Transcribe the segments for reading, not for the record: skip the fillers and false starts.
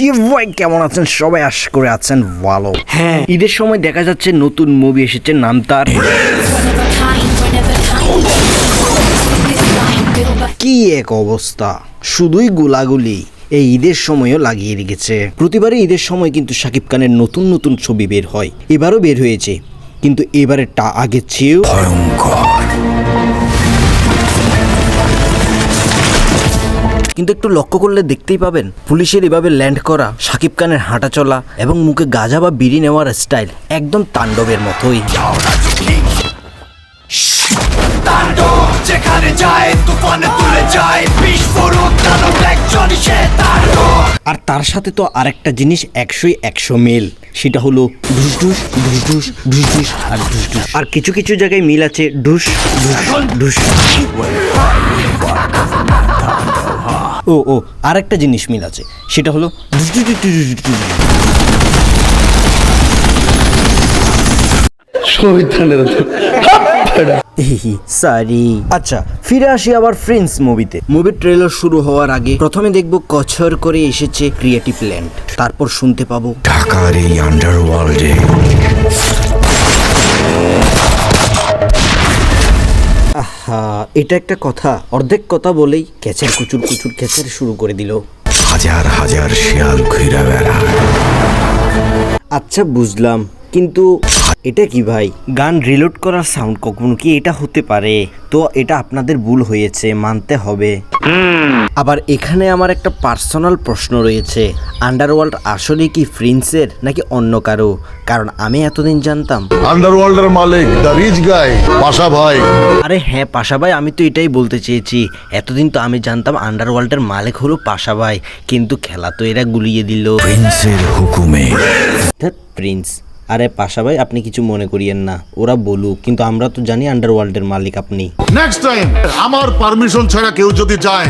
কি ভাই কেমন আছেন সবাই? আশা করে আছেন ভালো। হ্যাঁ, ঈদের সময় দেখা যাচ্ছে নতুন মুভি এসেছে, নাম তার কি এক অবস্থা, শুধুই গোলাগুলি এই ঈদের সময়ও লাগিয়ে রেখেছে। প্রতিবারই ঈদের সময় কিন্তু শাকিব খানের নতুন নতুন ছবি বের হয়, এবারও বের হয়েছে, কিন্তু এবারেরটা আগের চেয়েও ভয়ঙ্কর। কিন্তু একটু লক্ষ্য করলে দেখতেই পাবেন পুলিশের এভাবে ল্যান্ড করা, শাকিব খানের হাঁটা চলা এবং মুখে গাঁজা বা বিড়ি নেওয়ার স্টাইল একদম তাণ্ডবের মতোই। আর তার সাথে তো আরেকটা জিনিস 100 মিল, সেটা হলো ঢুস ঢুস ঢুস ঢুস ঢুস ঢুস আর ঢুস ঢুস। আর কিছু কিছু জায়গায় মিল আছে, ঢুস ঢুস ঢুস। ও আরেকটা জিনিস মিল আছে, সেটা হলো ঢুস ঢুস ঢুস ঢুস ঢুস। সরি। আচ্ছা, ফিরে আসি আবার ফ্রেন্ডস মুভিতে। মুভির ট্রেলার শুরু হওয়ার আগে প্রথমে দেখবো কছর করে এসেছে ক্রিয়েটিভ ল্যান্ড, তারপর শুনতে পাবো ঢাকার এই আন্ডারওয়ার্ল্ডে আহা, এটা একটা কথা, অর্ধেক কথা বলেই ক্যাচের কুচুর কুচুর ক্যাচের শুরু করে দিল। হাজার হাজার শিয়াল ঘুরে বেড়ায়। আচ্ছা বুঝলাম, কিন্তু এটা কি ভাই? গান রিলোড করার সাউন্ড কখনো কি এটা হতে পারে? তো এটা আপনাদের ভুল হয়েছে, মানতে হবে। আবার এখানে আমার একটা পার্সোনাল প্রশ্ন রয়েছে, আন্ডারওয়ার্ল্ড আসলে কি প্রিন্সের নাকি অন্য কারো? কারণ আমি এতদিন জানতাম আন্ডারওয়ার্ল্ডের মালিক দ্য রিচ গাই পাশা ভাই। আরে হ্যাঁ পাশা ভাই, আমি তো এটাই বলতে চেয়েছি। এতদিন তো আমি জানতাম আন্ডারওয়ার্ল্ডের মালিক হলো পাশা ভাই, কিন্তু খেলা তো এরা গুলিয়ে দিল প্রিন্সের হুকুমে। প্রিন্স, আরে পাশা ভাই আপনি কিছু মনে করিয়েন না, ওরা বলুক, কিন্তু আমরা তো জানি আন্ডারওয়ার্ল্ডের মালিক আপনি। নেক্সট টাইম আমার পারমিশন ছাড়া কেউ যদি যায়,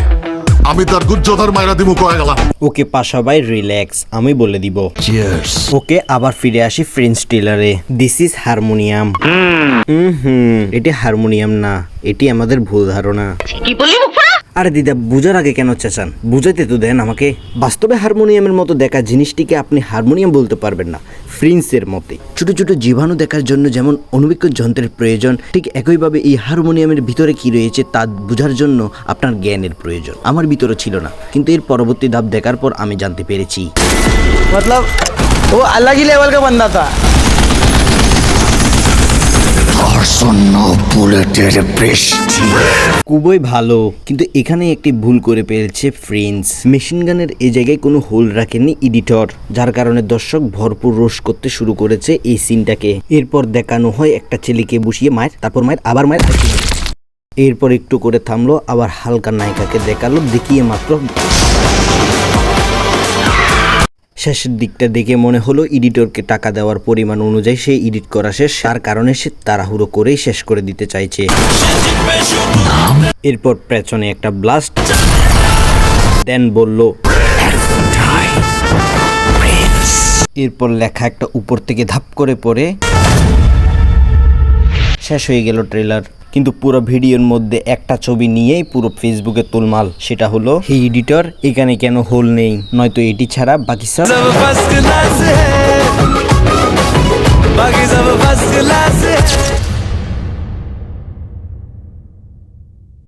আমি তার গুজ্জোধার মাইরা দিমু কয়ে গেলাম। ওকে পাশা ভাই রিল্যাক্স, আমি বলে দিব। চিয়ার্স। ওকে, আবার ফিরে আসি ফ্রেন্স টেলারে। This is harmonium. এটি হারমোনিয়াম না, এটি আমাদের ভুল ধারণা। আরে দিদা, বুঝার আগে কেন চেঁচান? বুঝাইতে তো দেন আমাকে। বাস্তবে হারমোনিয়ামের মতো দেখা জিনিসটিকে আপনি হারমোনিয়াম বলতে পারবেন না। ফ্রিন্সের মতে ছোট ছোট জীবাণু দেখার জন্য যেমন অনুবীক্ষণ যন্ত্রের প্রয়োজন, ঠিক একইভাবে এই হারমোনিয়ামের ভিতরে কি রয়েছে তা বোঝার জন্য আপনার জ্ঞানের প্রয়োজন। আমার ভিতরে ছিল না, কিন্তু এর পরবর্তী ধাপ দেখার পর আমি জানতে পেরেছি। मतलब वो अलग ही लेवल का बंदा था। খুবই ভালো, কিন্তু এখানে একটি ভুল করে ফেলছে ফ্রেন্স। মেশিন গানের এই জায়গায় কোনো হোল রাখেনি এডিটর, যার কারণে দর্শক ভরপুর রোশ করতে শুরু করেছে এই সিনটাকে। এরপর দেখানো হয় একটা ছেলেকে বসিয়ে মায়ের, তারপর মায়ের, আবার মায়ের। এরপর একটু করে থামলো, আবার হালকা নায়িকাকে দেখালো, দেখিয়ে মাত্র শেষের দিকটা দেখে মনে হলো এডিটরকে টাকা দেওয়ার পরিমাণ অনুযায়ী সেই এডিট করা শেষ, তার কারণে সে তাড়াহুড়ো করেই শেষ করে দিতে চাইছে। এরপর পেছনে একটা ব্লাস্ট, দেন বলল, এরপর লেখা একটা উপর থেকে ধাপ করে পড়ে শেষ হয়ে গেল ট্রেলার। কিন্তু পুরো ভিডিওর মধ্যে একটা ছবি নিয়েই পুরো ফেসবুকে তোলমাল, সেটা হলো হে এডিটর, এখানে কেন হোল নেই? নয়তো এটি ছাড়া বাকি সব